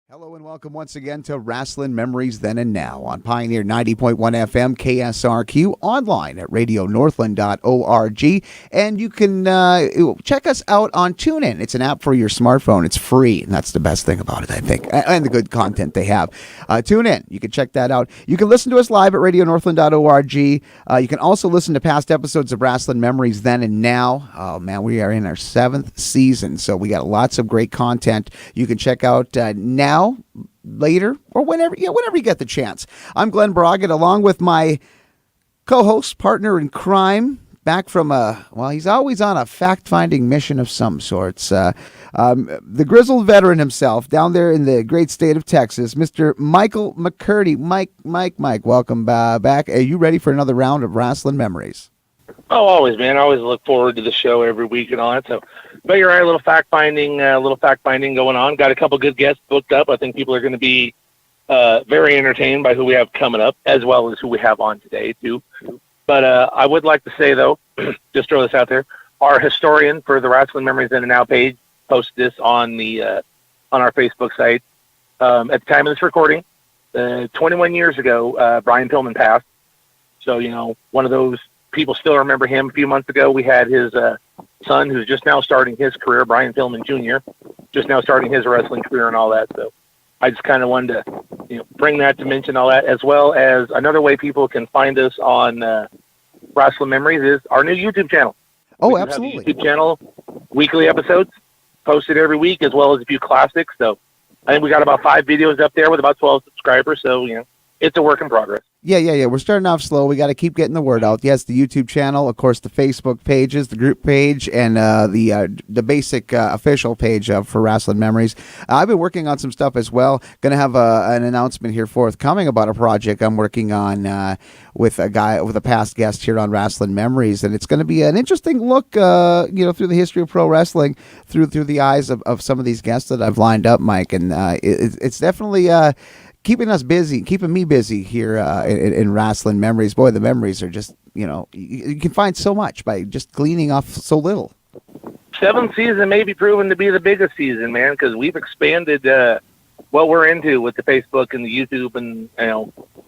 Hello and welcome once again to Rasslin Memories Then and Now on Pioneer 90.1 FM KSRQ, online at radionorthland.org, and you can check us out on TuneIn. It's an app for your smartphone. It's free, and that's the best thing about it, I think, and the good content they have. TuneIn, you can check that out. You can listen to us live at radionorthland.org. You can also listen to past episodes of Rasslin Memories Then and Now. Oh man, we are in our 7th season, so we got lots of great content you can check out now, later, or whenever you get the chance. I'm Glen Braget, along with my co-host, partner in crime, back from he's always on a fact-finding mission of some sorts. The grizzled veteran himself, down there in the great state of Texas, Mr. Michael McCurdy. Mike, welcome back. Are you ready for another round of Rasslin Memories? Oh, always, man. I always look forward to the show every week and all that. So, but you're right, a little fact finding going on. Got a couple good guests booked up. I think people are going to be very entertained by who we have coming up, as well as who we have on today too. But I would like to say though, just throw this out there: our historian for the Rasslin Memories In and Now page posted this on our Facebook site. At the time of this recording, 21 years ago, Brian Pillman passed. So one of those. People still remember him. A few months ago, we had his son, who's just now starting his career, Brian Pillman Jr., just now starting his wrestling career and all that. So I just kind of wanted to bring that to mention all that, as well as another way people can find us on Rasslin Memories is our new YouTube channel. Oh, absolutely. YouTube channel, weekly episodes, posted every week, as well as a few classics. So I think we got about 5 videos up there with about 12 subscribers. So, it's a work in progress. Yeah. We're starting off slow. We got to keep getting the word out. Yes, the YouTube channel, of course, the Facebook pages, the group page, and the basic official page for Rasslin Memories. I've been working on some stuff as well. Going to have an announcement here forthcoming about a project I'm working on with a past guest here on Rasslin Memories, and it's going to be an interesting look, through the history of pro wrestling through the eyes of some of these guests that I've lined up, Mike, and it's definitely. Keeping me busy here in Rasslin Memories. Boy, the memories are just, you can find so much by just gleaning off so little. 7th season may be proven to be the biggest season, man, because we've expanded what we're into with the Facebook and the YouTube and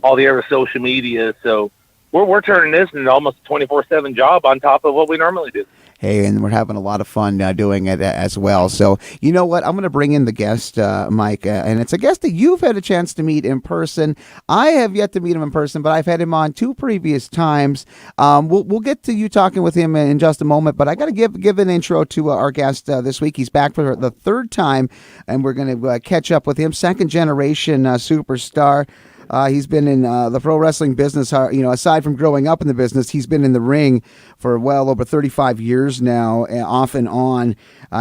all the other social media. So we're turning this into almost a 24/7 job on top of what we normally do. Hey, and we're having a lot of fun doing it as well. So, you know what? I'm going to bring in the guest, Mike, and it's a guest that you've had a chance to meet in person. I have yet to meet him in person, but I've had him on 2 previous times. We'll get to you talking with him in just a moment, but I got to give an intro to our guest this week. He's back for the 3rd time, and we're going to catch up with him. 2nd generation superstar. He's been in the pro wrestling business, aside from growing up in the business, he's been in the ring for well over 35 years now, off and on.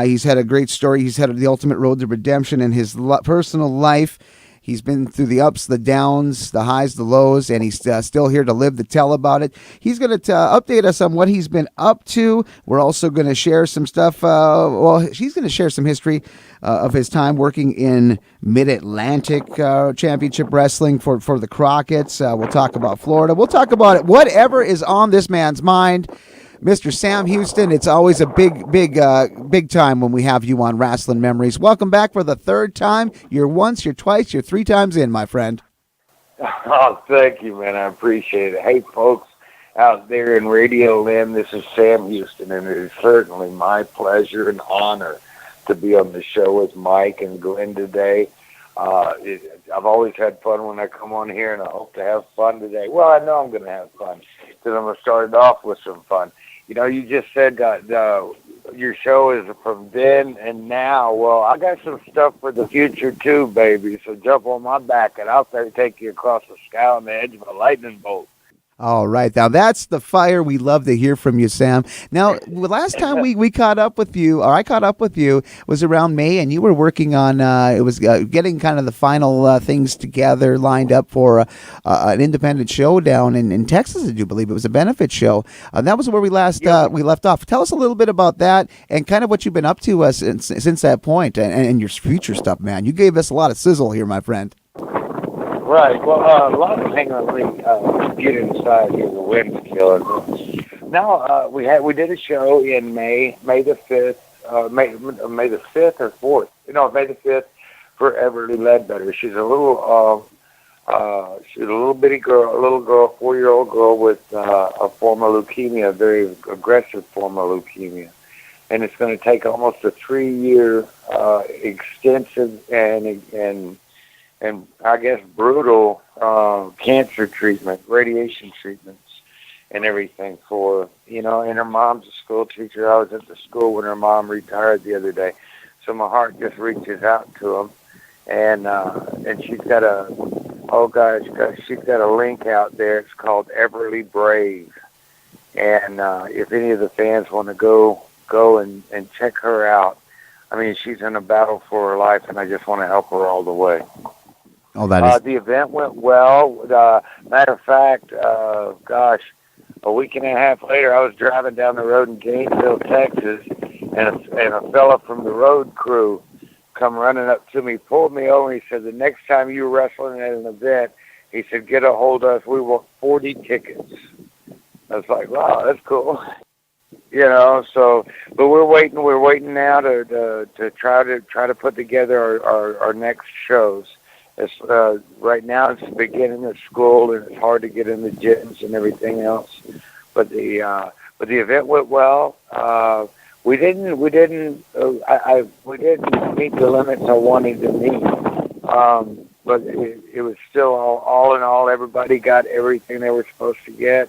He's had a great story. He's had the ultimate road to redemption in his personal life. He's been through the ups, the downs, the highs, the lows, and he's still here to live to tell about it. He's going to update us on what he's been up to. We're also going to share some stuff. He's going to share some history of his time working in Mid-Atlantic Championship Wrestling for the Crockett's. We'll talk about Florida. We'll talk about it. Whatever is on this man's mind. Mr. Sam Houston, it's always a big time when we have you on Rasslin Memories. Welcome back for the 3rd time. You're once, you're twice, you're 3 times in, my friend. Oh, thank you, man. I appreciate it. Hey, folks out there in Radio Land, this is Sam Houston, and it is certainly my pleasure and honor to be on the show with Mike and Glenn today. I've always had fun when I come on here, and I hope to have fun today. Well, I know I'm going to have fun because I'm going to start it off with some fun. You just said your show is from then and now. Well, I got some stuff for the future too, baby. So jump on my back, and I'll take you across the sky on the edge of a lightning bolt. All right. Now, that's the fire we love to hear from you, Sam. Now, the last time we caught up with you, or I caught up with you, was around May, and you were working on, getting kind of the final things together, lined up for an independent show down in Texas, I do believe. It was a benefit show. That was where we left off. Tell us a little bit about that and kind of what you've been up to since that point and your future stuff, man. You gave us a lot of sizzle here, my friend. Right. Well, a lot of hang on. Let me get inside here. The wind's killing. Now we did a show in May the 5th, May the 5th or 4th. No, May the 5th, for Everly Ledbetter. She's a little bitty girl, a little girl, 4-year-old girl with a form of leukemia, a very aggressive form of leukemia. And it's going to take almost a 3-year extensive and I guess brutal cancer treatment, radiation treatments, and everything for her. You know, and her mom's a school teacher. I was at the school when her mom retired the other day, so my heart just reaches out to them. And she's got she's got a link out there. It's called Everly Brave. And if any of the fans want to go and check her out, I mean, she's in a battle for her life, and I just want to help her all the way. Oh, that is. The event went well. Matter of fact, a week and a half later, I was driving down the road in Gainesville, Texas, and a fella from the road crew come running up to me, pulled me over, and he said, the next time you're wrestling at an event, he said, get a hold of us. We want 40 tickets. I was like, wow, that's cool. You know, so, but we're waiting now to try to put together our next shows. It's, right now it's the beginning of school, and it's hard to get in the gyms and everything else. But the event went well. We didn't meet the limits I wanted to meet. But it was still all in all, everybody got everything they were supposed to get.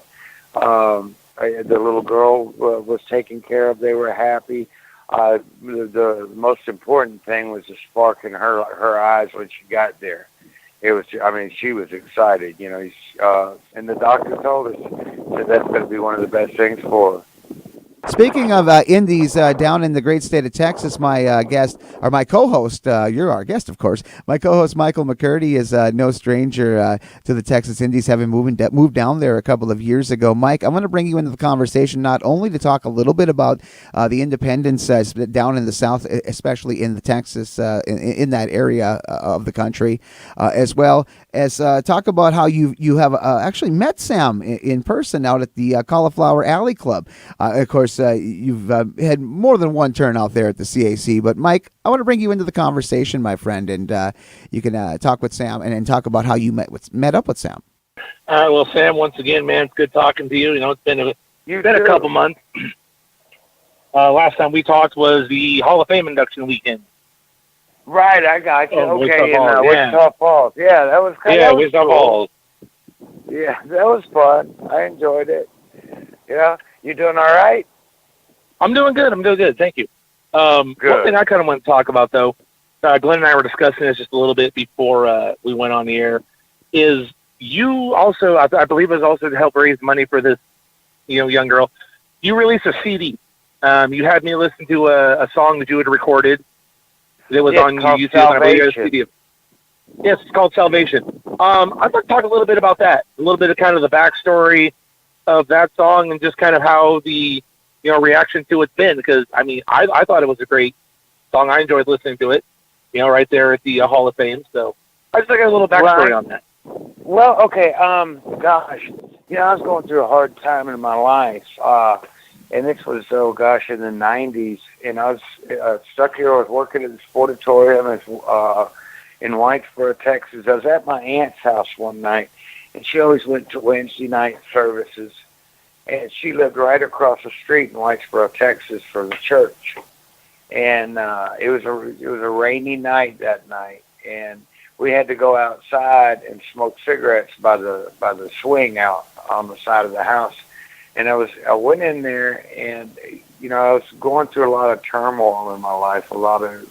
The little girl was taken care of. They were happy. The most important thing was the spark in her eyes when she got there. It was, I mean, she was excited, you know, and the doctor told us that that's going to be one of the best things for her. Speaking of indies down in the great state of Texas, my guest, or my co-host, you're our guest, of course. My co-host, Michael McCurdy, is no stranger to the Texas Indies, having moved down there a couple of years ago. Mike, I'm going to bring you into the conversation not only to talk a little bit about the independence down in the South, especially in the Texas, in that area of the country, as well as talk about how you have actually met Sam in person out at the Cauliflower Alley Club. Of course, you've had more than one turn out there at the CAC. But, Mike, I want to bring you into the conversation, my friend, and you can talk with Sam and talk about how you met up with Sam. Well, Sam, once again, man, it's good talking to you. You know, it's been a couple months. Last time we talked was the Hall of Fame induction weekend. Right, I got you. Okay, Wichita Falls. Yeah, that was kind of yeah, Wichita Falls. Yeah, that was fun. I enjoyed it. Yeah, you doing all right? I'm doing good. Thank you. One thing I kind of want to talk about, though, Glenn and I were discussing this just a little bit before we went on the air, is you also, I believe it was also to help raise money for this, young girl. You released a CD. You had me listen to a song that you had recorded. It was on YouTube. Salvation. Yes, it's called Salvation. I'd like to talk a little bit about that, a little bit of kind of the backstory of that song and just kind of how the reaction to it's been, because I thought it was a great song. I enjoyed listening to it, right there at the Hall of Fame. So I just got a little backstory on that. Well, okay, gosh, I was going through a hard time in my life, and this was in the 90s, and I was stuck here. I was working at the Sportatorium in Whitesboro, Texas. I was at my aunt's house one night, and she always went to Wednesday night services. And she lived right across the street in Whitesboro, Texas, from the church. And it was a rainy night that night, and we had to go outside and smoke cigarettes by the swing out on the side of the house. And I went in there, and I was going through a lot of turmoil in my life, a lot of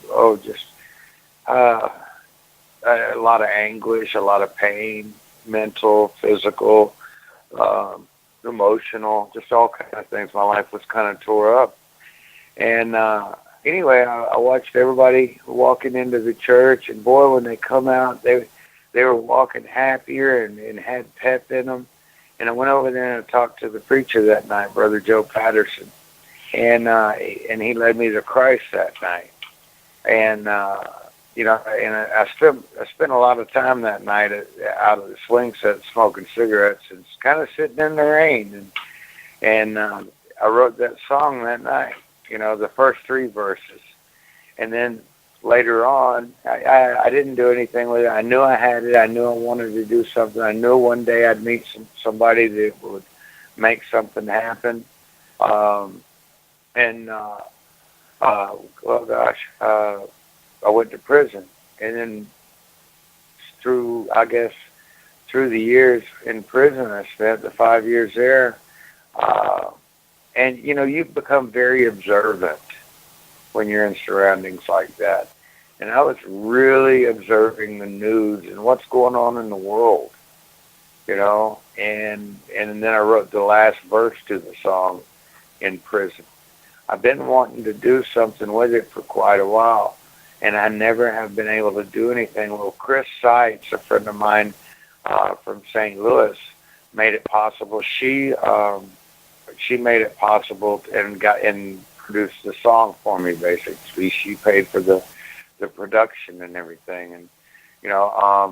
anguish, a lot of pain, mental, physical. Emotional, just all kinds of things. My life was kind of tore up. And anyway, I watched everybody walking into the church, and boy, when they come out, they were walking happier and had pep in them. And I went over there and talked to the preacher that night, Brother Joe Patterson, and he led me to Christ that night. And and I spent a lot of time that night out of the swing set smoking cigarettes and kind of sitting in the rain. And I wrote that song that night, the first 3 verses. And then later on, I didn't do anything with it. I knew I had it. I knew I wanted to do something. I knew one day I'd meet somebody that would make something happen. Well, gosh, I went to prison, and then through the years in prison, I spent the 5 years there. And you become very observant when you're in surroundings like that. And I was really observing the news and what's going on in the world, and then I wrote the last verse to the song in prison. I've been wanting to do something with it for quite a while, and I never have been able to do anything. Well, Chris Seitz, a friend of mine from St. Louis, made it possible. She made it possible and produced the song for me. Basically, she paid for the production and everything. And I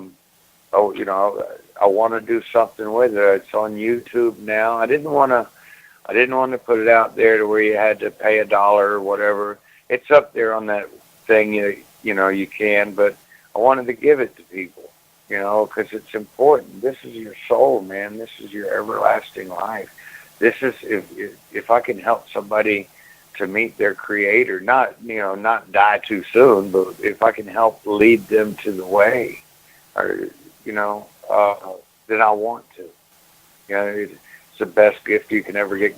want to do something with it. It's on YouTube now. I didn't want to put it out there to where you had to pay $1 or whatever. It's up there on that thing. You can, but I wanted to give it to people. Because it's important. This is your soul, man. This is your everlasting life. This is if I can help somebody to meet their creator, not die too soon, but if I can help lead them to the way, or then I want to. It's the best gift you can ever get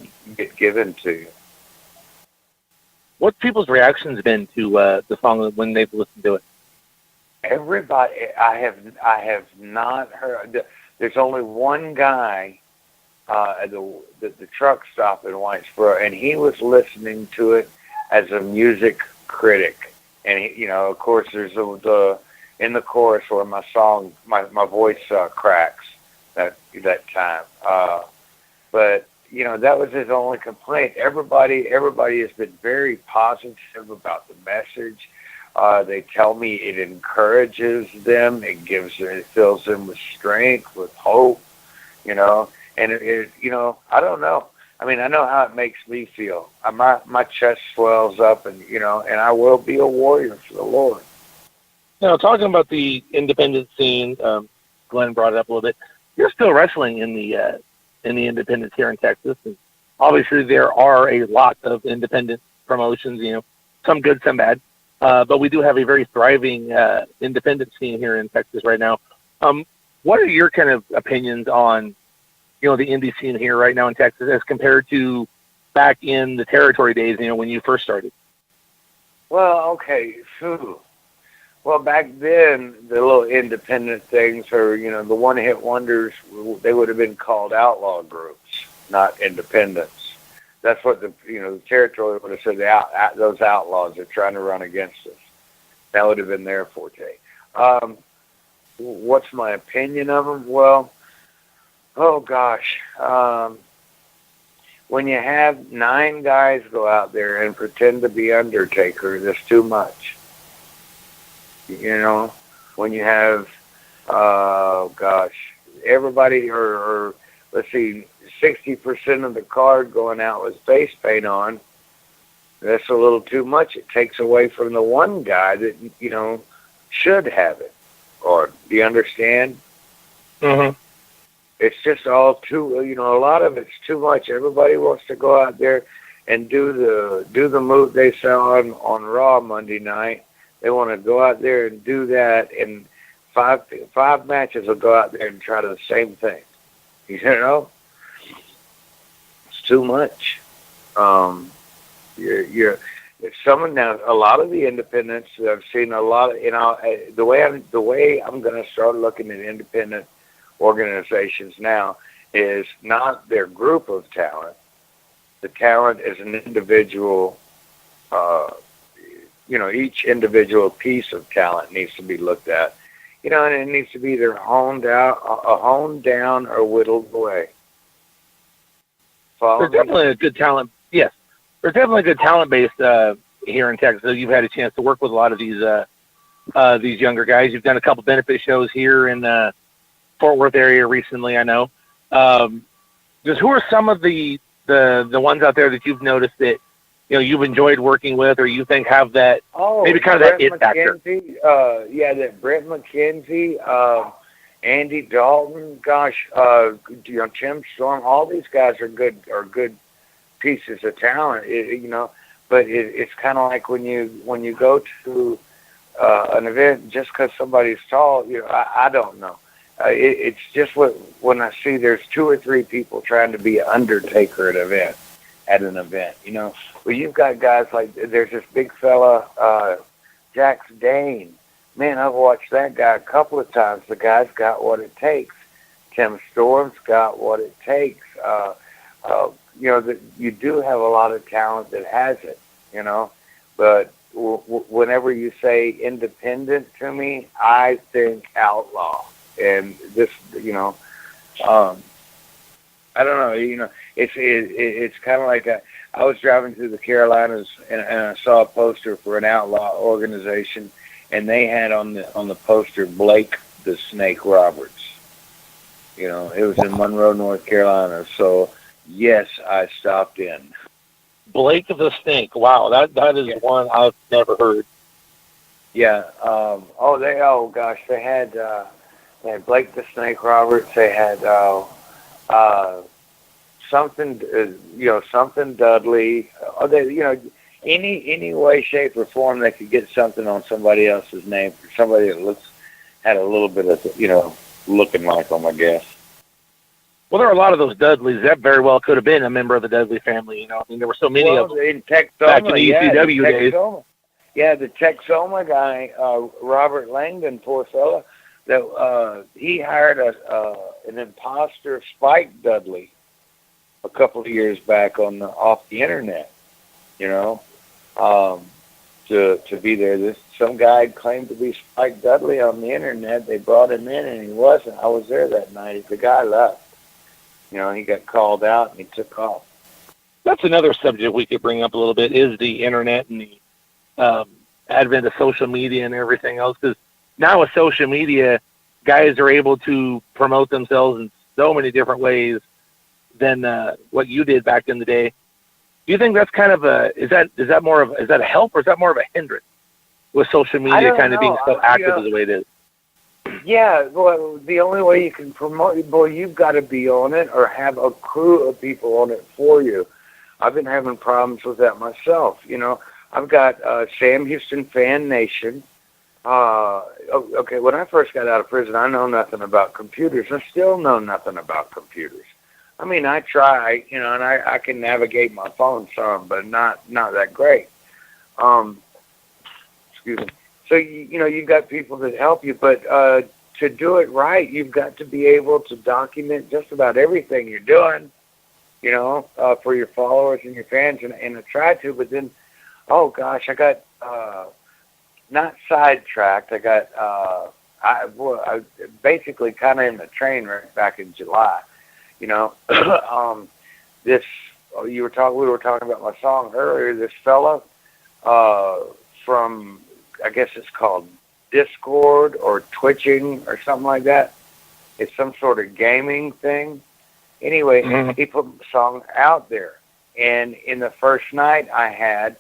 given to you. What's people's reactions been to the song when they've listened to it? Everybody, I have not heard. There's only one guy at the truck stop in Whitesboro, and he was listening to it as a music critic. And of course, there's in the chorus where my voice cracks that time. But that was his only complaint. Everybody has been very positive about the message. They tell me it encourages them. It fills them with strength, with hope, and I don't know. I mean, I know how it makes me feel. My chest swells up, and I will be a warrior for the Lord. Now, talking about the independent scene, Glenn brought it up a little bit. You're still wrestling in the independents here in Texas, and obviously there are a lot of independent promotions. Some good, some bad. But we do have a very thriving independent scene here in Texas right now. What are your kind of opinions on, the indie scene here right now in Texas as compared to back in the territory days, when you first started? Well, okay. Well, back then, the little independent things, or, the one-hit wonders, they would have been called outlaw groups, not independents. That's what the territory would have said. Those outlaws are trying to run against us. That would have been their forte. What's my opinion of them? Well, oh gosh, when you have 9 guys go out there and pretend to be Undertaker, that's too much. When you have, oh gosh, everybody, or let's see, 60% of the card going out with face paint on, that's a little too much. It takes away from the one guy that, should have it. Or, do you understand? Mm-hmm. It's just all too, a lot of it's too much. Everybody wants to go out there and do the move they saw on Raw Monday night. They want to go out there and do that, and five matches will go out there and try the same thing. It's too much. Now a lot of the independents that I've seen, a lot of, the way I'm going to start looking at independent organizations now is not their group of talent. The talent is an individual. Each individual piece of talent needs to be looked at. And it needs to be either honed down or whittled away. There's definitely a good talent. Yes, there's definitely a good talent base here in Texas. So you've had a chance to work with a lot of these younger guys. You've done a couple benefit shows here in Fort Worth area recently, I know. Just who are some of the ones out there that you've noticed that you've enjoyed working with, or you think have that maybe kind of that it factor? That Brett McKenzie, Andy Dalton, gosh, Tim Storm, all these guys are good pieces of talent, but it's kind of like when you go to an event just because somebody's tall, I don't know. It's just when I see there's 2 or 3 people trying to be an undertaker at an event, well, you've got guys like, there's this big fella, Jax Dane. Man, I've watched that guy a couple of times. The guy's got what it takes. Tim Storm's got what it takes. You do have a lot of talent that has it, but whenever you say independent to me, I think outlaw. And this, I don't know, it's kind of like I was driving through the Carolinas and I saw a poster for an outlaw organization, and they had on the poster Blake the Snake Roberts. It was in Monroe, North Carolina. So yes, I stopped in. Blake the Snake. Wow, that is one I've never heard. Yeah. They had Blake the Snake Roberts. They had something Dudley. Any way, shape, or form they could get something on somebody else's name for somebody that had a little bit of looking like them, I guess. Well, there are a lot of those Dudleys. That very well could have been a member of the Dudley family. There were so many of them in Texoma, back in the ECW days. Yeah, the Texoma guy, Robert Langdon, poor fella, that he hired an imposter Spike Dudley a couple of years back off the internet. To be there. Some guy claimed to be Spike Dudley on the internet. They brought him in, and he wasn't. I was there that night. The guy left. He got called out, and he took off. That's another subject we could bring up a little bit, is the internet and the advent of social media and everything else. Because now with social media, guys are able to promote themselves in so many different ways than what you did back in the day. Do you think that's kind of is that a help, or is that more of a hindrance with social media kind of being so active as the way it is? Yeah, well, the only way you can promote, you've got to be on it or have a crew of people on it for you. I've been having problems with that myself. I've got Sam Houston Fan Nation. Okay, when I first got out of prison, I know nothing about computers. I still know nothing about computers. I mean, I try, and I can navigate my phone some, but not that great. Excuse me. So, you've got people that help you, but to do it right, you've got to be able to document just about everything you're doing, for your followers and your fans, and I try to, but then, oh gosh, I got, not sidetracked, I got, I basically kind of in the train wreck back in July. We were talking about my song earlier. This fella from, I guess it's called Discord or Twitching or something like that. It's some sort of gaming thing. Anyway, he put the song out there, and in the first night, I had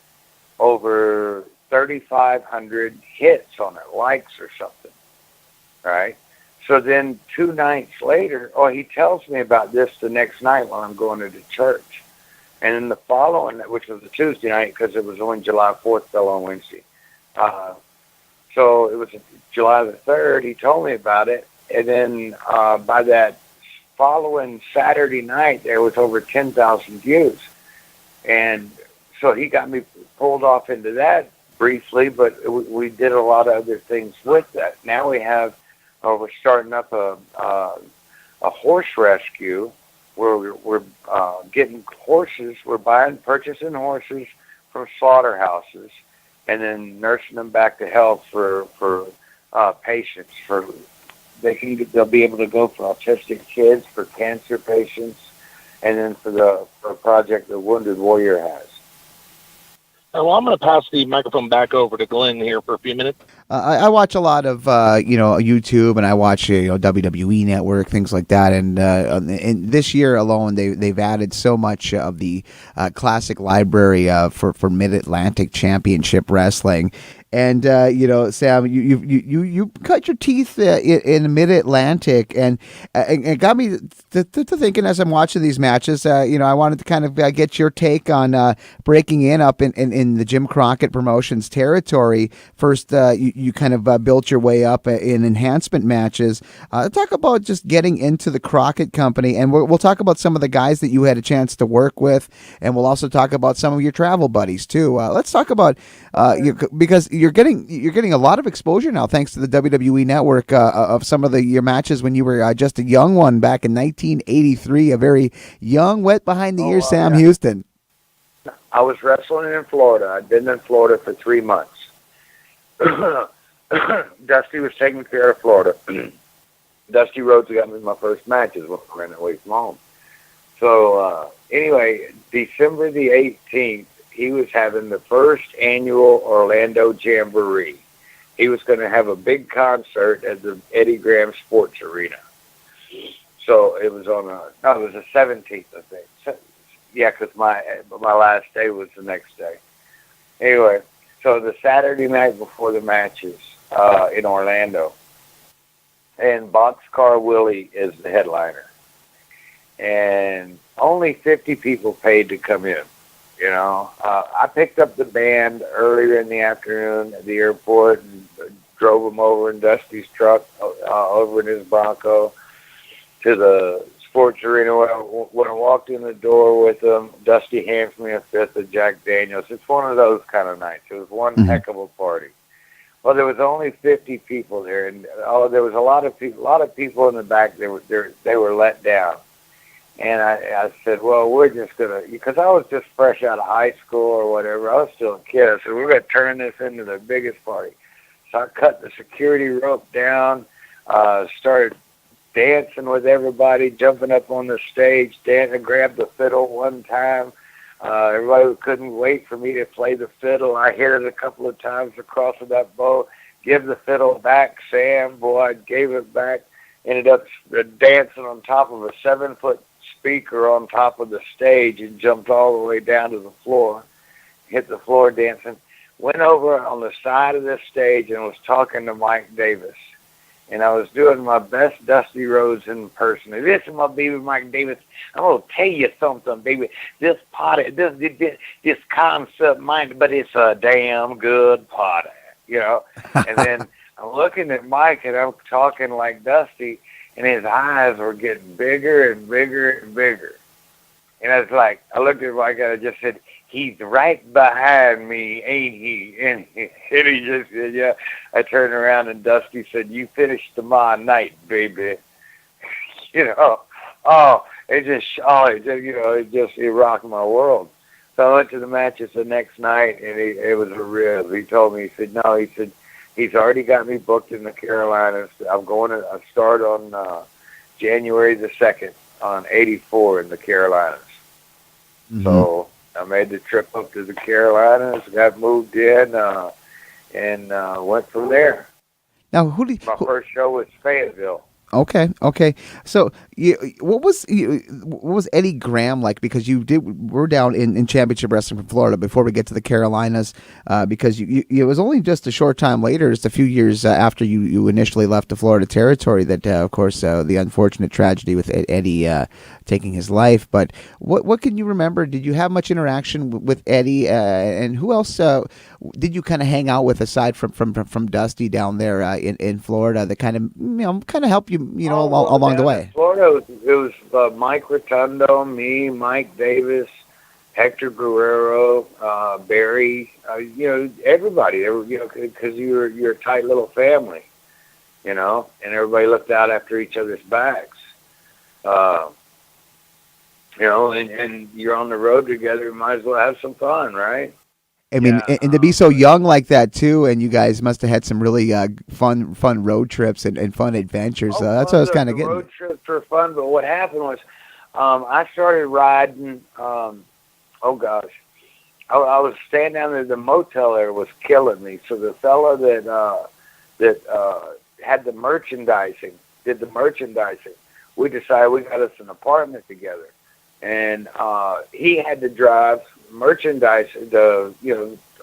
over 3,500 hits on it, likes or something. Right. So then 2 nights later, he tells me about this the next night when I'm going to the church. And then the following, which was a Tuesday night, because it was on July 4th, fell on Wednesday. So it was July the 3rd, he told me about it. And then by that following Saturday night, there was over 10,000 views. And so he got me pulled off into that briefly, but we did a lot of other things with that. Now we have... we're starting up a horse rescue where we're getting horses. We're purchasing horses from slaughterhouses and then nursing them back to health for patients. They'll be able to go for autistic kids, for cancer patients, and then for a project the Wounded Warrior has. Well, I'm going to pass the microphone back over to Glenn here for a few minutes. I watch a lot of YouTube, and I watch WWE Network, things like that. And this year alone, they've added so much of the classic library for Mid Atlantic Championship Wrestling. And Sam, you cut your teeth in Mid Atlantic, and it got me to thinking as I'm watching these matches. I wanted to kind of get your take on breaking in up in the Jim Crockett Promotions territory. First, you kind of built your way up in enhancement matches. Talk about just getting into the Crockett Company, and we'll talk about some of the guys that you had a chance to work with, and we'll also talk about some of your travel buddies too. Let's talk about because you're getting a lot of exposure now thanks to the WWE Network of some of your matches when you were just a young one back in 1983, a very young, wet behind the ears Sam Houston. I was wrestling in Florida. I'd been in Florida for 3 months. Dusty was taking care of Florida. Dusty Rhodes got me my first matches when I ran away from home. So anyway, December the 18th, he was having the first annual Orlando Jamboree. He was going to have a big concert at the Eddie Graham Sports Arena. So it was it was the 17th, I think. Yeah, because my last day was the next day. Anyway, so the Saturday night before the matches in Orlando, and Boxcar Willie is the headliner. And only 50 people paid to come in. I picked up the band earlier in the afternoon at the airport and drove them over in Dusty's truck, over in his Bronco, to the sports arena. When I walked in the door with them, Dusty hands me a fifth of Jack Daniels. It's one of those kind of nights. It was one heck of a party. Well, there was only 50 people there, and there was a lot of people in the back. They were let down. And I said, well, we're just going to, because I was just fresh out of high school or whatever. I was still a kid. I said, we're going to turn this into the biggest party. So I cut the security rope down, started dancing with everybody, jumping up on the stage, dancing, grabbed the fiddle one time. Everybody couldn't wait for me to play the fiddle. I hit it a couple of times across with that bow, give the fiddle back. Sam, boy, I gave it back. Ended up dancing on top of a 7-foot speaker on top of the stage and jumped all the way down to the floor, hit the floor dancing, went over on the side of the stage and was talking to Mike Davis. And I was doing my best Dusty Rhodes impersonation. Listen, my baby Mike Davis, I'm going to tell you something, baby. This party, this concept, but it's a damn good party, And then I'm looking at Mike and I'm talking like Dusty, and his eyes were getting bigger and bigger and bigger. And I was like, I looked at Mike and I just said, he's right behind me, ain't he? And he just said, yeah. I turned around and Dusty said, you finish tomorrow night, baby. It rocked my world. So I went to the matches the next night, and it was a rib. He told me, he said, he's already got me booked in the Carolinas. I start on January the 2nd on 84 in the Carolinas. Mm-hmm. So I made the trip up to the Carolinas, got moved in, and went from there. Now, my first show was Fayetteville. Okay. So, what was Eddie Graham like? Because we're down in Championship Wrestling from Florida before we get to the Carolinas. Because it was only just a short time later, just a few years after you initially left the Florida territory, that of course the unfortunate tragedy with Eddie taking his life. But what can you remember? Did you have much interaction with Eddie, and who else did you kind of hang out with aside from Dusty down there in Florida that kind of help you along the way? In Florida, it was Mike Rotundo, me, Mike Davis, Hector Guerrero, Barry, everybody. Because you're a tight little family, and everybody looked out after each other's backs. And you're on the road together, you might as well have some fun, right? I mean, and to be so young like that too, and you guys must have had some really fun road trips and fun adventures. That's what I was kind of getting. Road trips were fun, but what happened was, I started riding. I was staying down there. The motel there was killing me. So the fella that had the merchandising, did the merchandising, we decided we got us an apartment together. And he had to drive merchandise,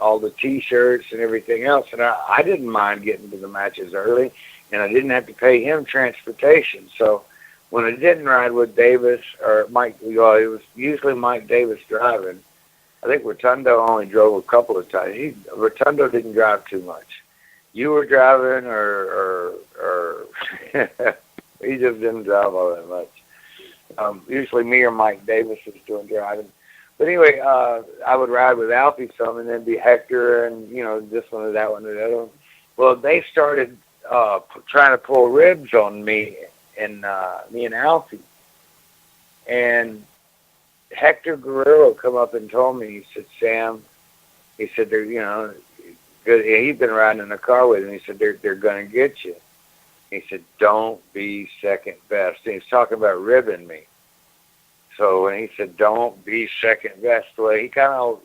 all the T-shirts and everything else. And I didn't mind getting to the matches early, and I didn't have to pay him transportation. So when I didn't ride with Davis or Mike, it was usually Mike Davis driving. I think Rotundo only drove a couple of times. Rotundo didn't drive too much. You were driving, or he just didn't drive all that much. Usually me or Mike Davis was doing driving. But anyway, I would ride with Alfie some, and then be Hector and, this one or that one or the other one. Well, they started trying to pull ribs on me and Alfie. And Hector Guerrero come up and told me, he said, Sam, he said, they're, good. He'd been riding in the car with him. He said, they're going to get you. He said, don't be second best. And he's talking about ribbing me. So when he said, don't be second best, well, he kind of,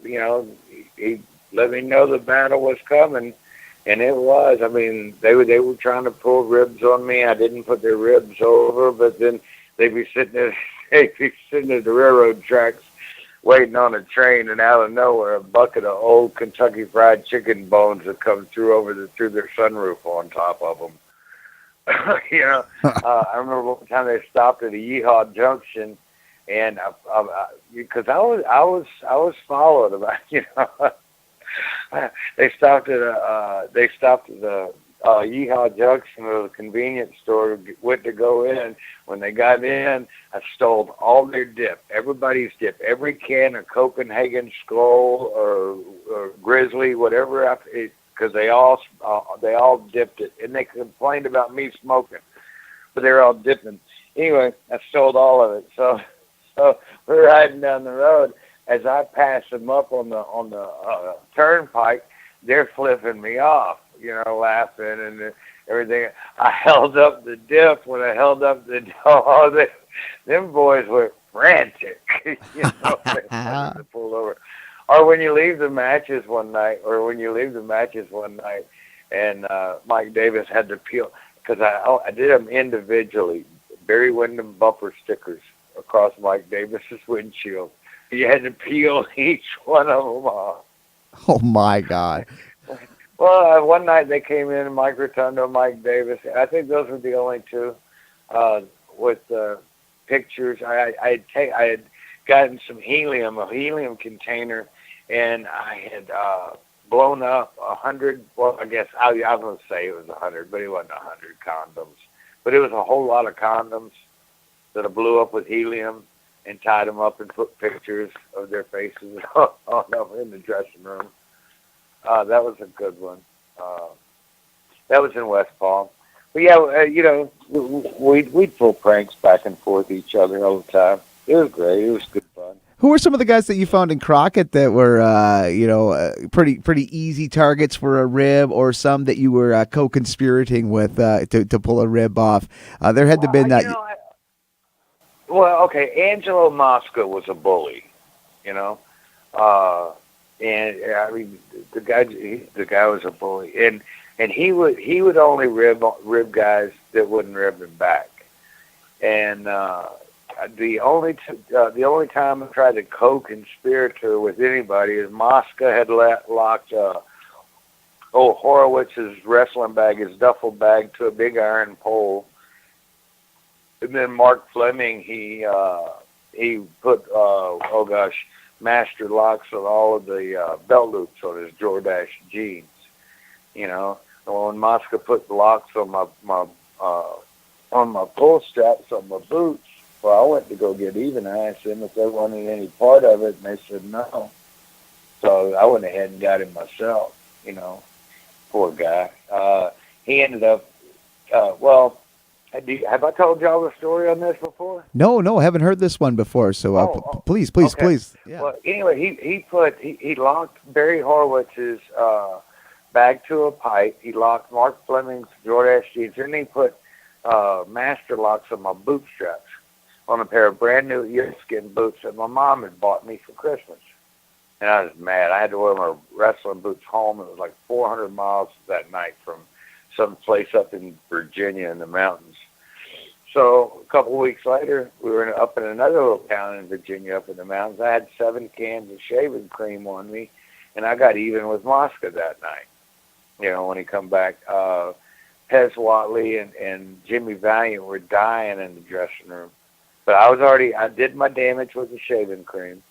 he let me know the battle was coming. And it was. I mean, they were trying to pull ribs on me. I didn't put their ribs over, but then they'd be sitting at the railroad tracks waiting on a train, and out of nowhere, a bucket of old Kentucky Fried Chicken bones would come through their sunroof on top of them. I remember one time they stopped at a Yeehaw Junction, and because I was followed about, they stopped at the Yeehaw Junction or the convenience store, went to go in. When they got in, I stole all their dip, everybody's dip, every can of Copenhagen Skull or Grizzly, whatever, because they all dipped it, and they complained about me smoking, but they were all dipping. Anyway, I stole all of it. So we're riding down the road. As I pass them up on the turnpike, they're flipping me off, laughing and everything. I held up the dip. When I held up the dog, them boys were frantic. They wanted to pull over. Or when you leave the matches one night, and Mike Davis had to peel, because I did them individually, Barry Windham bumper stickers across Mike Davis's windshield. You had to peel each one of them off. Oh, my God. Well, one night they came in, Mike Rotundo, Mike Davis. I think those were the only two with pictures. I had gotten some helium, a helium container, and I had blown up 100. Well, I guess I was going to say it was 100, but it wasn't 100 condoms. But it was a whole lot of condoms that I blew up with helium and tied them up and put pictures of their faces on in the dressing room. That was a good one. That was in West Palm. But yeah, we'd pull pranks back and forth each other all the time. It was great. It was good fun. Who were some of the guys that you found in Crockett that were, pretty easy targets for a rib, or some that you were co-conspirating with to pull a rib off? There had to have been that. Well, okay, Angelo Mosca was a bully, and I mean the guy was a bully, and he would only rib guys that wouldn't rib him back, and the only time I tried to co-conspirator with anybody is Mosca had locked Horowitz's wrestling bag, his duffel bag, to a big iron pole. And then Mark Fleming, he put master locks on all of the belt loops on his Jordache jeans. And when Mosca put the locks on my pull straps on my boots, well, I went to go get even. I asked them if they wanted any part of it, and they said no. So I went ahead and got him myself. Poor guy. He ended up. Have I told y'all the story on this before? No, haven't heard this one before. So please. Yeah. Well, anyway, he locked Barry Horowitz's bag to a pipe. He locked Mark Fleming's Jordache jeans, and he put master locks on my bootstraps on a pair of brand new earskin boots that my mom had bought me for Christmas. And I was mad. I had to wear my wrestling boots home. It was like 400 miles that night from some place up in Virginia in the mountains. So a couple of weeks later, we were up in another little town in Virginia up in the mountains. I had 7 cans of shaving cream on me, and I got even with Mosca that night. You know, when he come back, Pez Watley and Jimmy Valiant were dying in the dressing room. But I did my damage with the shaving cream.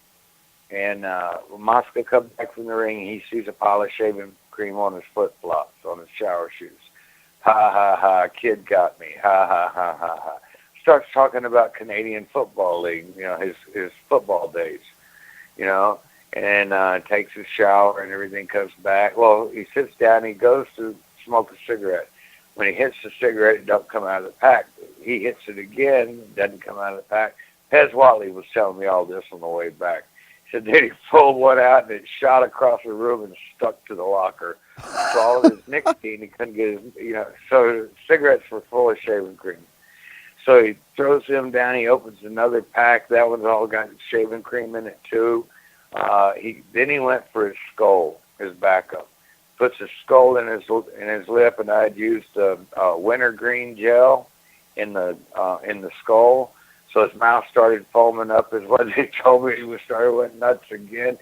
And when Mosca comes back from the ring, he sees a pile of shaving cream on his flip-flops, on his shower shoes. Ha, ha, ha, kid got me. Ha, ha, ha, ha, ha. Starts talking about Canadian Football League, you know, his football days, you know, and takes his shower and everything, comes back. Well, he sits down, he goes to smoke a cigarette. When he hits the cigarette, it don't come out of the pack. He hits it again, doesn't come out of the pack. Pez Watley was telling me all this on the way back. He said, then he pulled one out and it shot across the room and stuck to the locker. So all of his nicotine, he couldn't get his, you know, so cigarettes were full of shaving cream. So he throws them down, he opens another pack. That one's all got shaving cream in it too. Then he went for his skull, his backup. Puts his skull in his lip, and I had used wintergreen gel in the skull. So his mouth started foaming up, is what they told me. He went nuts again,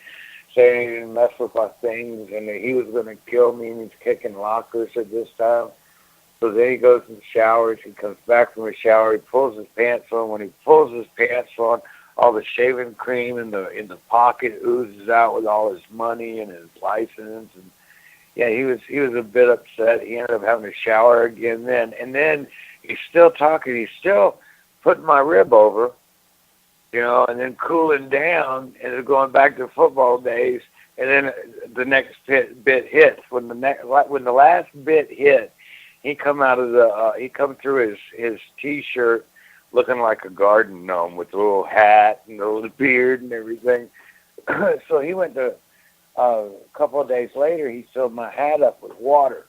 saying he didn't mess with my things, and that he was going to kill me, and he's kicking lockers at this time. So then he goes and showers. He comes back from the shower. He pulls his pants on. When he pulls his pants on, all the shaving cream in the pocket oozes out with all his money and his license. And yeah, he was a bit upset. He ended up having to shower again then. And then he's still talking. He's still putting my rib over, you know, and then cooling down and going back to football days. And then the next bit hits. When the last bit hit, he come through his T-shirt looking like a garden gnome with a little hat and a little beard and everything. So he went to a couple of days later. He filled my hat up with water.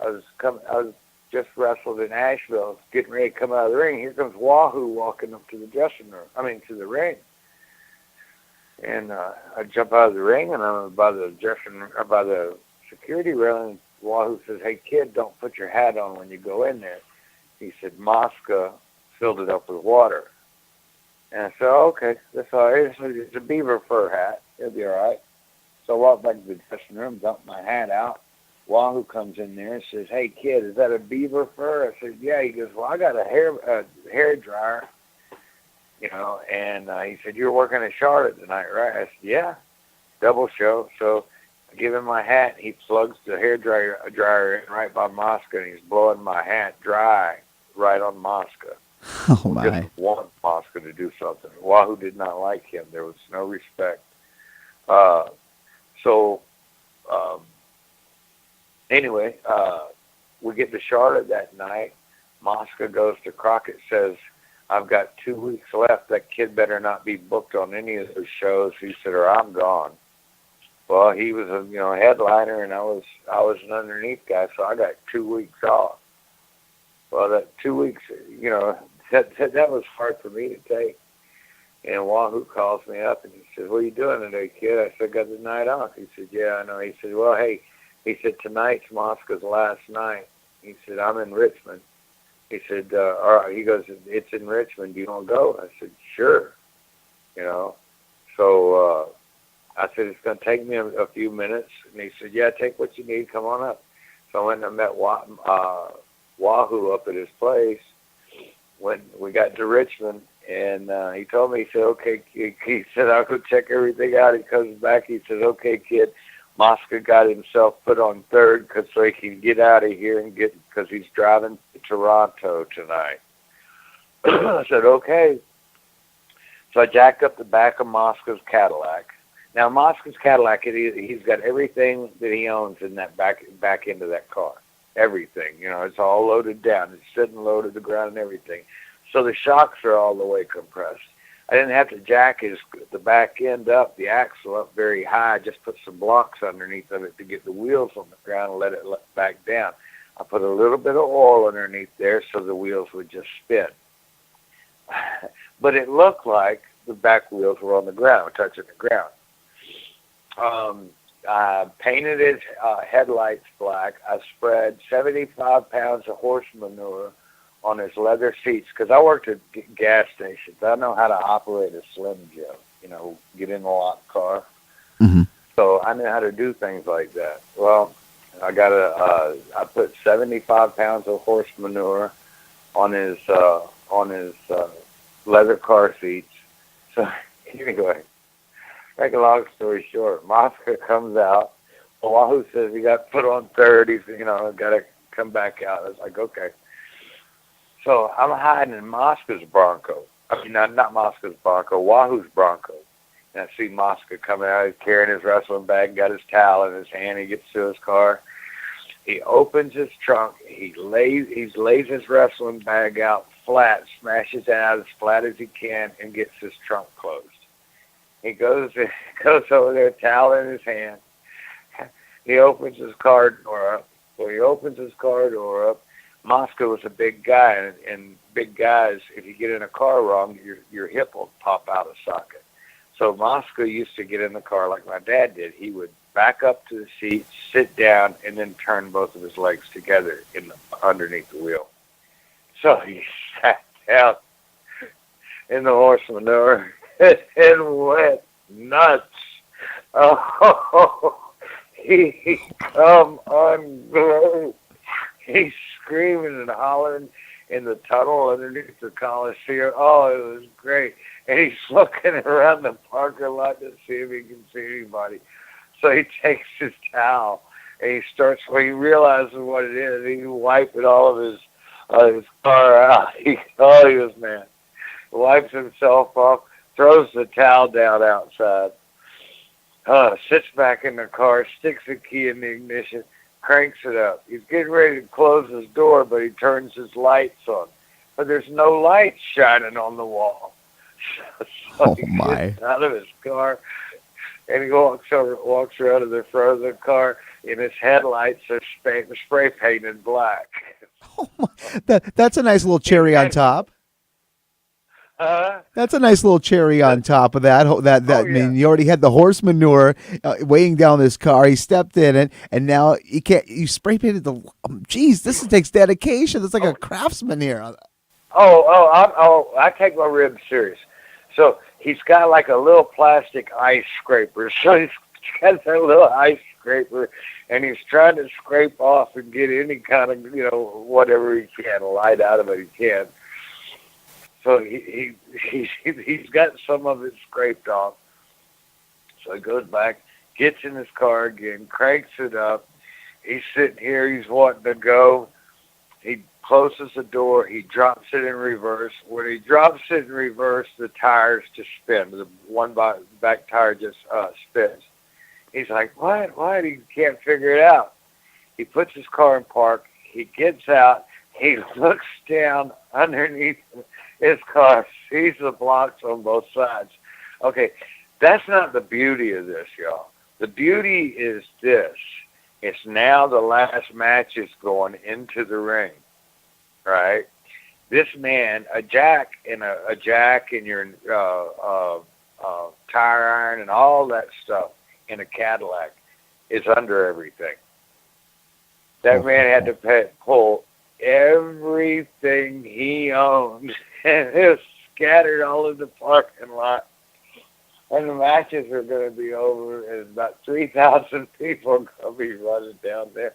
I was just wrestled in Asheville, getting ready to come out of the ring. Here comes Wahoo walking up to the to the ring. And I jump out of the ring, and I'm by the security railing. Wahoo says, "Hey, kid, don't put your hat on when you go in there." He said, "Mosca filled it up with water." And I said, "Oh, okay, that's all right. It's a beaver fur hat. It'll be all right." So I walk back to the dressing room, dump my hat out. Wahoo comes in there and says, "Hey, kid, is that a beaver fur?" I said, "Yeah." He goes, "Well, I got a hair dryer, you know." And he said, "You're working at Charlotte tonight, right?" I said, "Yeah, double show." So I give him my hat. He plugs the hair dryer in right by Mosca, and he's blowing my hat dry right on Mosca. Oh, my. Just want Mosca to do something. Wahoo did not like him. There was no respect. Anyway, we get to Charlotte that night. Mosca goes to Crockett, says, "I've got 2 weeks left. That kid better not be booked on any of those shows." He said, "Or I'm gone." Well, he was a headliner, and I was an underneath guy, so I got 2 weeks off. Well, that 2 weeks, that was hard for me to take. And Wahoo calls me up, and he says, "What are you doing today, kid?" I said, "I got the night off." He said, "Yeah, I know." He said, "Well, hey," he said, "tonight's Mosca's last night." He said, "I'm in Richmond." He said, "All right." He goes, "It's in Richmond. Do you want to go?" I said, "Sure." So I said, "It's going to take me a few minutes." And he said, "Yeah, take what you need. Come on up." So I went and met Wahoo up at his place. When we got to Richmond, and he told me, he said, "Okay," he said, "I'll go check everything out." He comes back, he said, "Okay, kid, Mosca got himself put on third so he can get out of here because he's driving to Toronto tonight." I said, "Okay." So I jacked up the back of Mosca's Cadillac. Now, Mosca's Cadillac, he's got everything that he owns in that back end of that car. Everything. It's all loaded down. It's sitting low to the ground and everything. So the shocks are all the way compressed. I didn't have to jack the back end up, the axle up very high. I just put some blocks underneath of it to get the wheels on the ground and let it back down. I put a little bit of oil underneath there so the wheels would just spin. But it looked like the back wheels were on the ground, touching the ground. I painted his headlights black. I spread 75 pounds of horse manure on his leather seats because I worked at gas stations. I know how to operate a Slim Jim, get in a locked car. Mm-hmm. So I knew how to do things like that. Well, I put 75 pounds of horse manure on his leather car seats. So anyway, make a long story short, Mosca comes out. Wahoo says he got put on third. He's got to come back out. I was like, okay. So I'm hiding in Mosca's Bronco. I mean, not Mosca's Bronco, Wahoo's Bronco. And I see Mosca coming out. He's carrying his wrestling bag, got his towel in his hand. He gets to his car. He opens his trunk. He lays his wrestling bag out flat, smashes it out as flat as he can, and gets his trunk closed. He goes over there, towel in his hand. He opens his car door up. When he opens his car door up, Mosca was a big guy, and big guys, if you get in a car wrong, your hip will pop out of socket. So Mosca used to get in the car like my dad did. He would back up to the seat, sit down, and then turn both of his legs together underneath the wheel. So he sat down in the horse manure and went nuts. Oh, he come unglued. He's screaming and hollering in the tunnel underneath the Coliseum. Oh, it was great. And he's looking around the parking lot to see if he can see anybody. So he takes his towel and he realizes what it is. He's wiping all of his car out. He was mad. Wipes himself off, throws the towel down outside, sits back in the car, sticks the key in the ignition, cranks it up. He's getting ready to close his door, but he turns his lights on. But there's no lights shining on the wall. So he gets out of his car, and he walks around to the front of the car, and his headlights are spray painted black. Oh my, that's a nice little cherry on top. That's a nice little cherry on top of that. I mean, you already had the horse manure weighing down this car. He stepped in it, and now you spray painted the. Geez, this takes dedication. It's like a craftsman here. I take my ribs serious. So he's got like a little plastic ice scraper. So he's got that little ice scraper, and he's trying to scrape off and get any kind of whatever he can, light out of it he can. So he's got some of it scraped off. So he goes back, gets in his car again, cranks it up. He's sitting here. He's wanting to go. He closes the door. He drops it in reverse. When he drops it in reverse, the tires just spin. The one back tire just spins. He's like, what? He can't figure it out. He puts his car in park. He gets out. He looks down underneath his car, sees the blocks on both sides. Okay, that's not the beauty of this, y'all. The beauty is this. It's now the last match is going into the ring, right? This man, a jack and your tire iron and all that stuff in a Cadillac is under everything. That man had to pull everything he owned, and it was scattered all in the parking lot. And the matches are going to be over, and about 3,000 people are going to be running down there.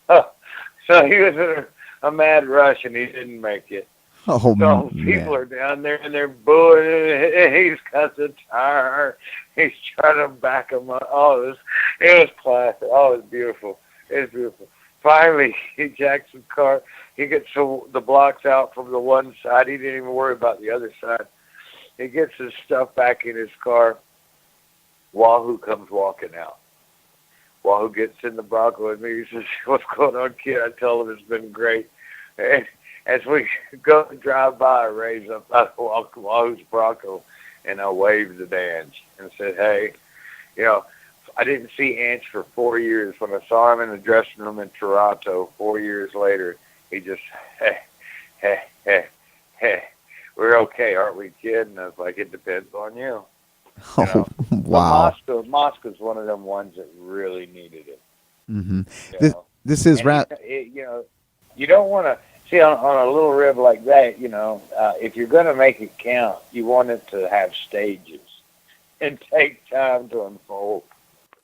So he was in a mad rush, and he didn't make it. Oh, so people are down there, and they're booing. He's got the tire. He's trying to back him up. Oh, it was classic. Oh, it was beautiful. It was beautiful. Finally, he jacks his car. He gets the blocks out from the one side. He didn't even worry about the other side. He gets his stuff back in his car. Wahoo comes walking out. Wahoo gets in the Bronco with me. He says, "What's going on, kid?" I tell him it's been great. And as we go and drive by, I raise up Wahoo's Bronco, and I waved to Ange and said, "Hey, I didn't see Ange for 4 years. When I saw him in the dressing room in Toronto 4 years later, he just, hey, we're okay, aren't we, kid?" And I was like, "It depends on you." Oh, Wow. But Mosca's one of them ones that really needed it. Mm-hmm. You This know, this is and you don't want to see on a little rib like that. If you're going to make it count, you want it to have stages and take time to unfold.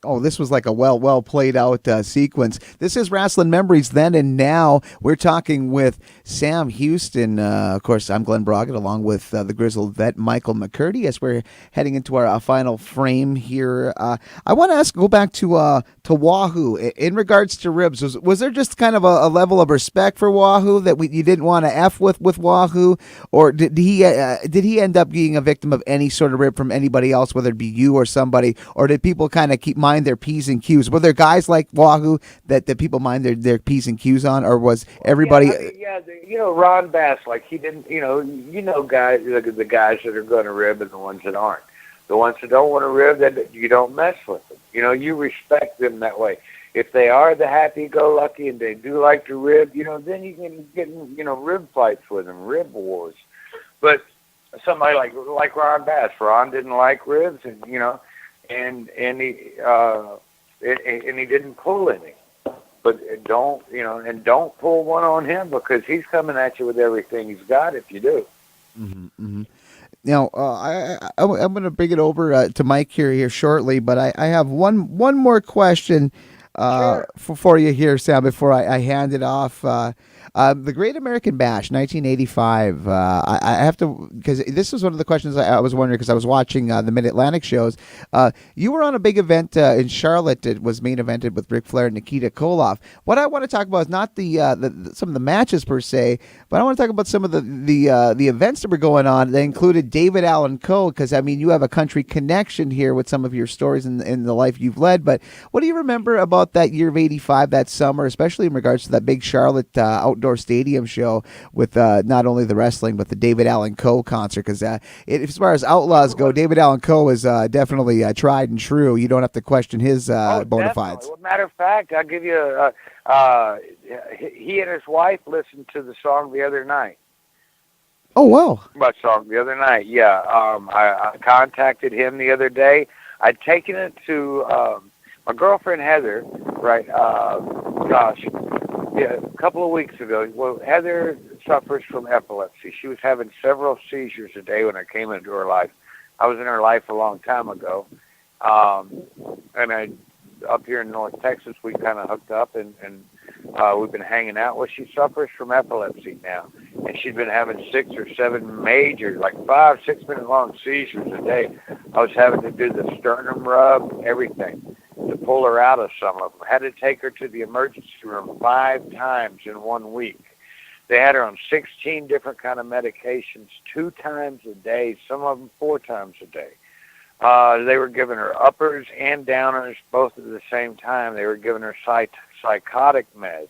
Oh, this was like a well played out sequence. This is Rasslin Memories then and now. We're talking with Sam Houston. Of course, I'm Glen Braget along with the Grizzled Vet Michael McCurdy as we're heading into our final frame here. I want to go back to Wahoo in regards to ribs. Was there just kind of a level of respect for Wahoo that you didn't want to f with Wahoo, or did he end up being a victim of any sort of rib from anybody else, whether it be you or somebody, or did people kind of keep mind their P's and Q's? Were there guys like Wahoo that people mind their P's and Q's on, or was everybody? Ron Bass, like he didn't, guys, the guys that are going to rib and the ones that aren't. The ones that don't want to rib, that you don't mess with them. You respect them that way. If they are the happy-go-lucky and they do like to rib, then you can get in, rib fights with them, rib wars. But somebody like Ron Bass, Ron didn't like ribs, and and he didn't pull any. But don't pull one on him, because he's coming at you with everything he's got if you do. Mm-hmm, mm-hmm. Now, I'm going to bring it over to Mike here shortly, but I have one more question Sure. for you here, Sam, before I hand it off. The Great American Bash, 1985. I have to, because this was one of the questions I was wondering, because I was watching the Mid-Atlantic shows. You were on a big event in Charlotte. It was main evented with Ric Flair and Nikita Koloff. What I want to talk about is not the some of the matches per se, but I want to talk about some of the events that were going on. They included David Allan Coe, because you have a country connection here with some of your stories in the life you've led. But what do you remember about that year of '85, that summer, especially in regards to that big Charlotte outdoor stadium show with not only the wrestling but the David Allan Coe concert? Because as far as outlaws go, David Allan Coe is definitely tried and true. You don't have to question his bona fides. Well, matter of fact, I'll give you he and his wife listened to the song the other night. Oh, wow. My song the other night, yeah. I contacted him the other day. I'd taken it to my girlfriend Heather, right? A couple of weeks ago. Well, Heather suffers from epilepsy. She was having several seizures a day when I came into her life. I was in her life a long time ago, and up here in North Texas, we kind of hooked up, and we've been hanging out. Well, she suffers from epilepsy now, and she's been having 6 or 7 major, like 5-6 minute long seizures a day. I was having to do the sternum rub, everything, to pull her out of some of them. I had to take her to the emergency room 5 times in 1 week. They had her on 16 different kind of medications, 2 times a day, some of them 4 times a day. They were giving her uppers and downers both at the same time. They were giving her psychotic meds.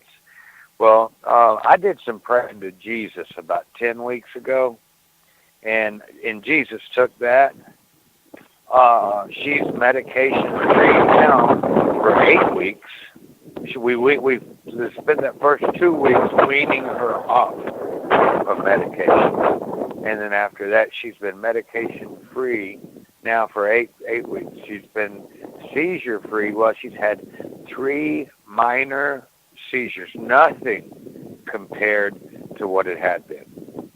Well, I did some praying to Jesus about 10 weeks ago, and Jesus took that. She's medication-free now for 8 weeks. We spent that first 2 weeks weaning her off of medication, and then after that, she's been medication-free now for eight weeks. She's been seizure-free. Well, she's had 3 minor seizures. Nothing compared to what it had been.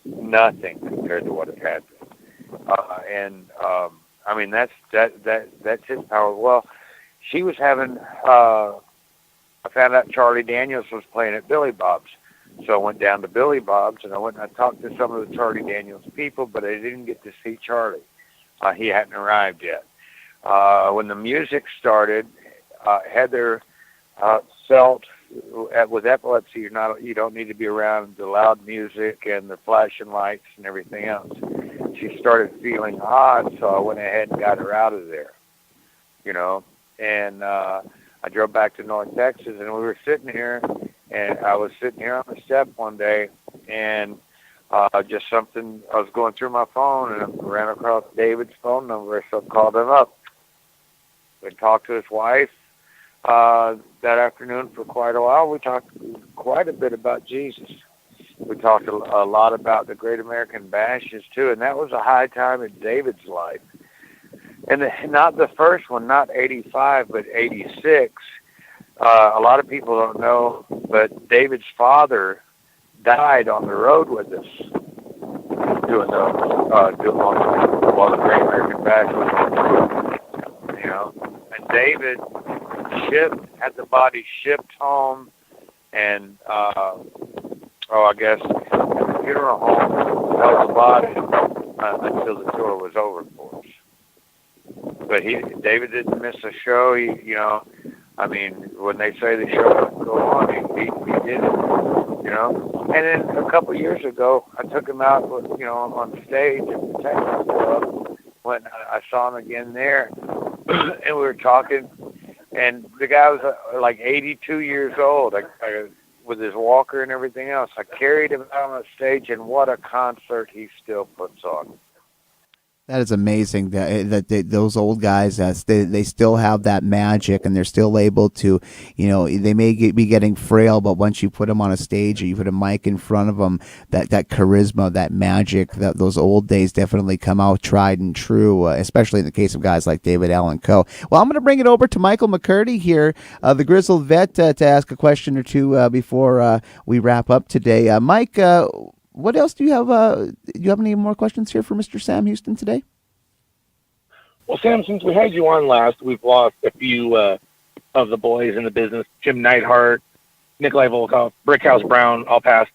Nothing compared to what it had been. That's his power. Well, she was having. I found out Charlie Daniels was playing at Billy Bob's. So I went down to Billy Bob's, and I went and I talked to some of the Charlie Daniels people, but I didn't get to see Charlie. He hadn't arrived yet. When the music started, Heather felt with epilepsy, you don't need to be around the loud music and the flashing lights and everything else. She started feeling odd, so I went ahead and got her out of there. And I drove back to North Texas, and we were sitting here, and I was sitting here on the step one day, and just something, I was going through my phone, and I ran across David's phone number, so I called him up. We talked to his wife that afternoon for quite a while. We talked quite a bit about Jesus. We talked a lot about the Great American Bashes, too, and that was a high time in David's life. And not the first one, not 85, but 86. A lot of people don't know, but David's father died on the road with us doing while the Great American Bash was, you know. And David had the body shipped home, and I guess the funeral home held the body until the tour was over for us. But David didn't miss a show. I mean, when they say the show doesn't go on, he did it, you know. And then a couple of years ago, I took him out, on stage at the Texas Club. When I saw him again there, and we were talking, and the guy was like 82 years old, with his walker and everything else. I carried him out on the stage, and what a concert he still puts on. That is amazing that those old guys, they still have that magic, and they're still able to, they may be getting frail, but once you put them on a stage or you put a mic in front of them, that charisma, that magic, those old days definitely come out tried and true, especially in the case of guys like David Allen Coe. Well, I'm going to bring it over to Michael McCurdy here, the Grizzled Vet, to ask a question or two before we wrap up today. Mike, what else do you have? Do you have any more questions here for Mr. Sam Houston today? Well, Sam, since we had you on last, we've lost a few of the boys in the business. Jim Neidhart, Nikolai Volkov, Brickhouse Brown, all passed.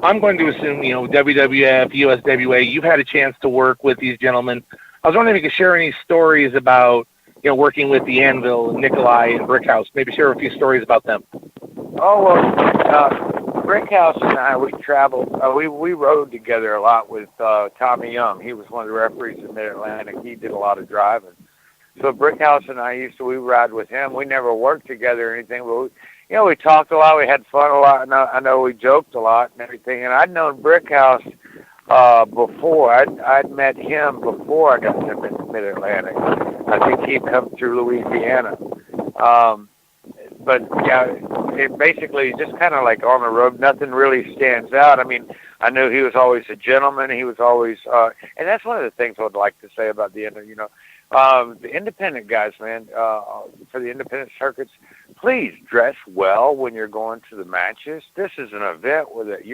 I'm going to assume, WWF, USWA, you've had a chance to work with these gentlemen. I was wondering if you could share any stories about, working with the Anvil, Nikolai, and Brickhouse. Maybe share a few stories about them. Oh, well, Brickhouse and I, we traveled. We rode together a lot with Tommy Young. He was one of the referees in Mid-Atlantic. He did a lot of driving. So Brickhouse and I we ride with him. We never worked together or anything, but we talked a lot. We had fun a lot. And I know we joked a lot and everything. And I'd known Brickhouse before. I'd met him before I got to Mid-Atlantic. I think he'd come through Louisiana. But yeah, it basically just kind of like on the road, nothing really stands out. I mean, I knew he was always a gentleman. He was always, and that's one of the things I would like to say about the independent guys, man, for the independent circuits, please dress well when you're going to the matches. This is an event that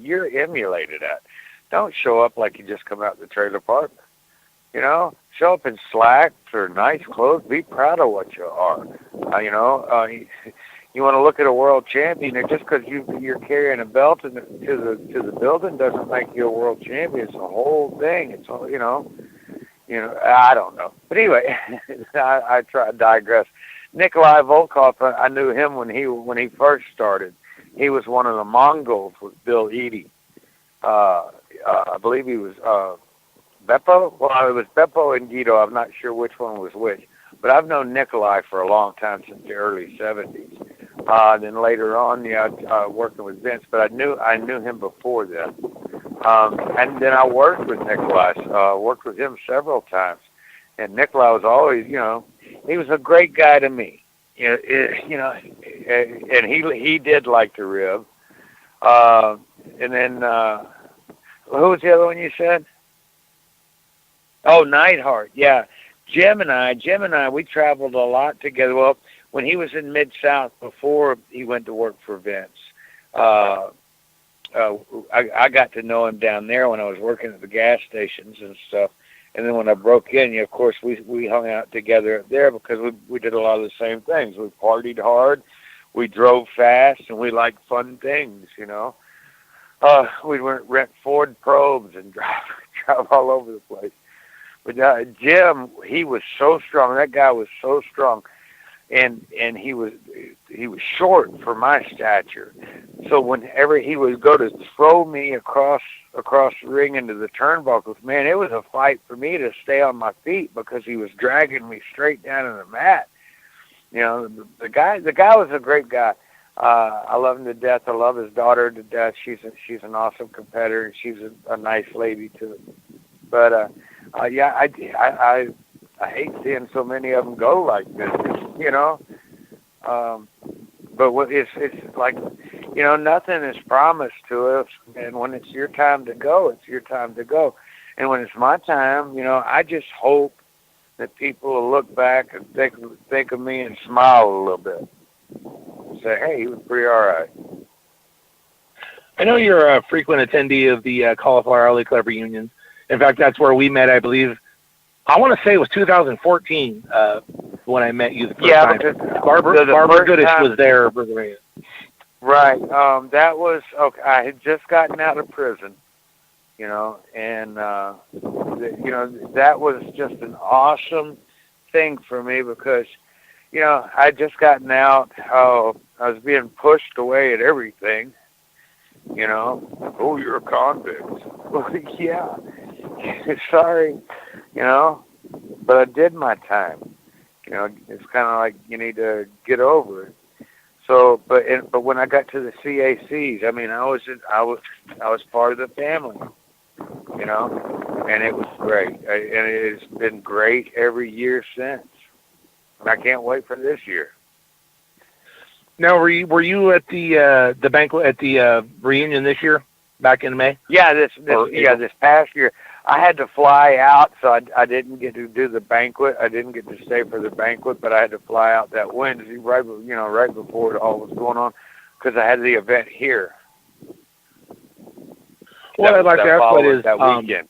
you're emulated at. Don't show up like you just come out of the trailer park. Show up in slacks or nice clothes. Be proud of what you are. You want to look at a world champion, and just because you're carrying a belt to the building doesn't make you a world champion. It's the whole thing. It's all, I don't know. But anyway, I digress. Nikolai Volkov, I knew him when he first started. He was one of the Mongols with Bill Eadie. I believe he was Beppo. Well, it was Beppo and Guido. I'm not sure which one was which. But I've known Nikolai for a long time, since the early 70s. Then later on, working with Vince, but I knew him before then. And then I worked with Nikolai. Worked with him several times. And Nikolai was always, he was a great guy to me. And he did like to rib. And then who was the other one you said? Oh, Neidhart, yeah. Jim and I, we traveled a lot together. Well, when he was in Mid-South before he went to work for Vince, I got to know him down there when I was working at the gas stations and stuff. And then when I broke in, of course, we hung out together up there because we did a lot of the same things. We partied hard, we drove fast, and we liked fun things, We'd rent Ford Probes and drive all over the place. But Jim, he was so strong. That guy was so strong, and he was short for my stature. So whenever he would go to throw me across the ring into the turnbuckles, man, it was a fight for me to stay on my feet because he was dragging me straight down to the mat. The guy was a great guy. I love him to death. I love his daughter to death. She's an awesome competitor, and she's a nice lady too. But yeah, I hate seeing so many of them go like this, But it's like, nothing is promised to us, and when it's your time to go, it's your time to go. And when it's my time, I just hope that people will look back and think of me and smile a little bit. Say, hey, he was pretty all right. I know you're a frequent attendee of the Cauliflower Alley Club reunions. In fact, that's where we met, I believe. I want to say it was 2014 when I met you the first time. Barbara Goodish was there. Right. That was, okay, I had just gotten out of prison, you know, and, you know, that was just an awesome thing for me because, you know, I'd just gotten out. I was being pushed away at everything, you know. Oh, you're a convict. Well, yeah. Sorry, you know, but I did my time. You know, it's kind of like you need to get over it. So, but when I got to the CACs, I mean, I was part of the family, you know, and it was great, and it's been great every year since. And I can't wait for this year. Now, were you at the banquet at the reunion this year, back in May? Yeah, this past year. I had to fly out, so I didn't get to do the banquet. I didn't get to stay for the banquet, but I had to fly out that Wednesday, right before it all was going on, because I had the event here. What I'd like to ask is that weekend.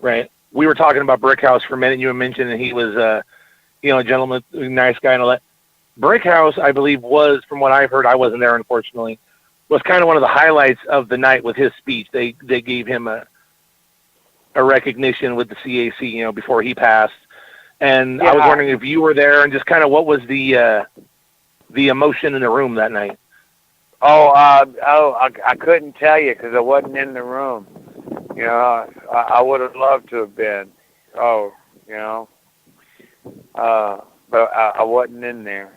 Right. We were talking about Brick House for a minute. You were mentioning he was, a gentleman, a nice guy, and all that. Brick House, I believe, was, from what I've heard, I wasn't there, unfortunately, was kind of one of the highlights of the night with his speech. They gave him a recognition with the CAC, before he passed. And yeah. I was wondering if you were there and just kind of what was the emotion in the room that night. I couldn't tell you because I wasn't in the room. You know, I would have loved to have been. But I wasn't in there.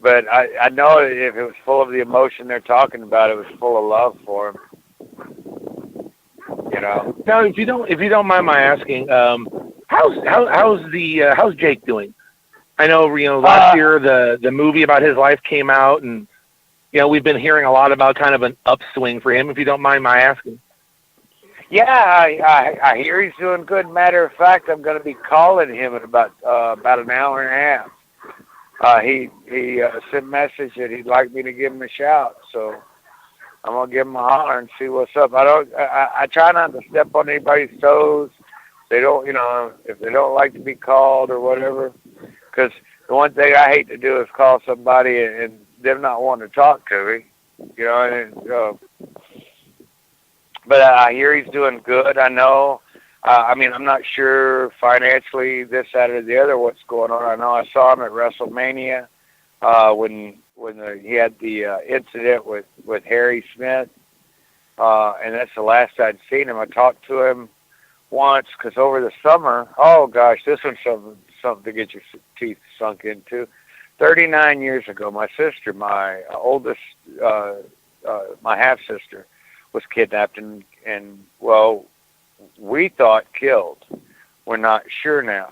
But I know that if it was full of the emotion they're talking about, it was full of love for him. You know. Now, if you don't mind my asking, how's Jake doing? I know, last year the movie about his life came out, and we've been hearing a lot about kind of an upswing for him. If you don't mind my asking. Yeah, I hear he's doing good. Matter of fact, I'm going to be calling him in about an hour and a half. He sent a message that he'd like me to give him a shout, so I'm gonna give him a holler and see what's up. I try not to step on anybody's toes. They don't, if they don't like to be called or whatever. Because the one thing I hate to do is call somebody and them not wanting to talk to me, But I hear he's doing good. I know. I'm not sure financially this, that, or the other what's going on. I know I saw him at WrestleMania when he had the incident with Harry Smith, and that's the last I'd seen him. I talked to him once because over the summer, oh gosh, this one's something to get your teeth sunk into. 39 years ago, my sister, my oldest, my half-sister, was kidnapped and well, we thought killed. We're not sure now.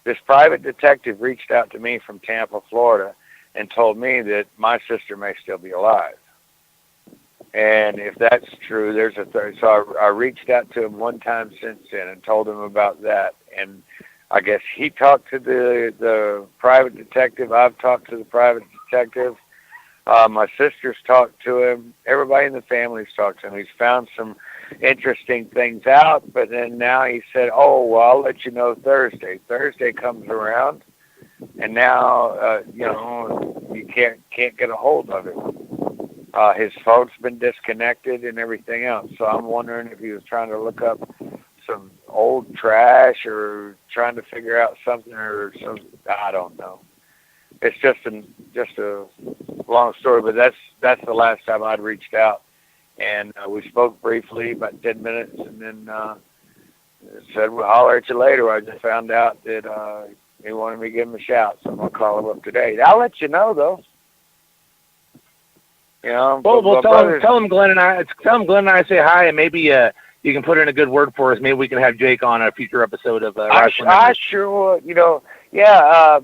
This private detective reached out to me from Tampa, Florida, and told me that my sister may still be alive. And if that's true, there's a third. So I reached out to him one time since then and told him about that. And I guess he talked to the private detective. I've talked to the private detective. My sister's talked to him. Everybody in the family's talked to him. He's found some interesting things out, but then now he said, "Oh, well, I'll let you know Thursday." Thursday comes around, and now you can't get a hold of him. His phone's been disconnected and everything else. So I'm wondering if he was trying to look up some old trash or trying to figure out something or some. I don't know. It's just a long story, but that's the last time I'd reached out, and we spoke briefly about 10 minutes, and then said we'll holler at you later. I just found out that he wanted me to give him a shout, so I'm gonna call him up today. I'll let you know though. Well, tell him Glenn and I say hi, and maybe you can put in a good word for us. Maybe we can have Jake on a future episode of Rasslin Memories. I sure will. Yeah,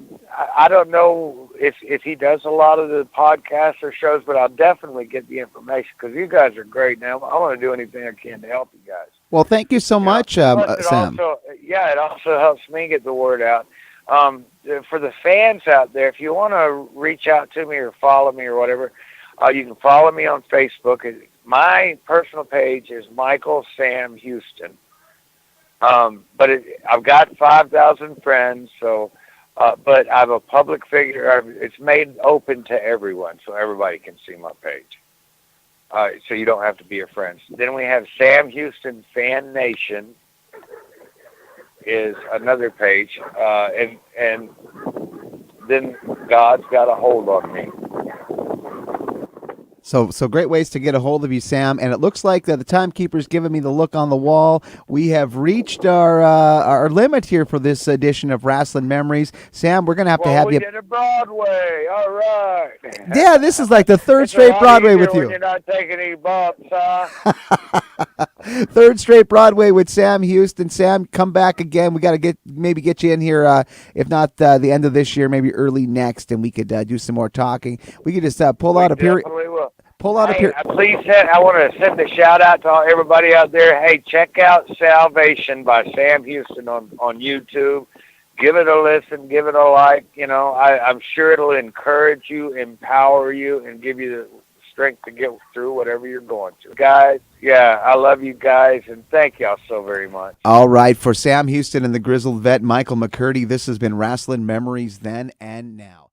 I don't know if he does a lot of the podcasts or shows, but I'll definitely get the information because you guys are great. Now I want to do anything I can to help you guys. Well, thank you so much, Sam. Also, yeah, it also helps me get the word out. For the fans out there, if you want to reach out to me or follow me or whatever, you can follow me on Facebook. My personal page is Michael Sam Houston. But I've got 5,000 friends, so but I'm a public figure. It's made open to everyone, so everybody can see my page. So you don't have to be a friend. Then we have Sam Houston Fan Nation is another page, and then God's got a hold on me. So great ways to get a hold of you, Sam. And it looks like the timekeeper's giving me the look on the wall. We have reached our limit here for this edition of Rasslin Memories. Sam, we're going to have to have you. We did a Broadway. All right. Yeah, this is like the third straight Broadway with you. When you're not taking any bumps, huh? Third straight Broadway with Sam Houston. Sam, come back again. We got to maybe get you in here, if not the end of this year, maybe early next, and we could do some more talking. We could just pull out a period. Please I want to send a shout out to everybody out there. Hey, check out Salvation by Sam Houston on YouTube. Give it a listen, give it a like. You know, I'm sure it'll encourage you, empower you, and give you the strength to get through whatever you're going through. Guys, yeah, I love you guys, and thank y'all so very much. All right, for Sam Houston and the Grizzled Vet Michael McCurdy, this has been Rasslin Memories Then and Now.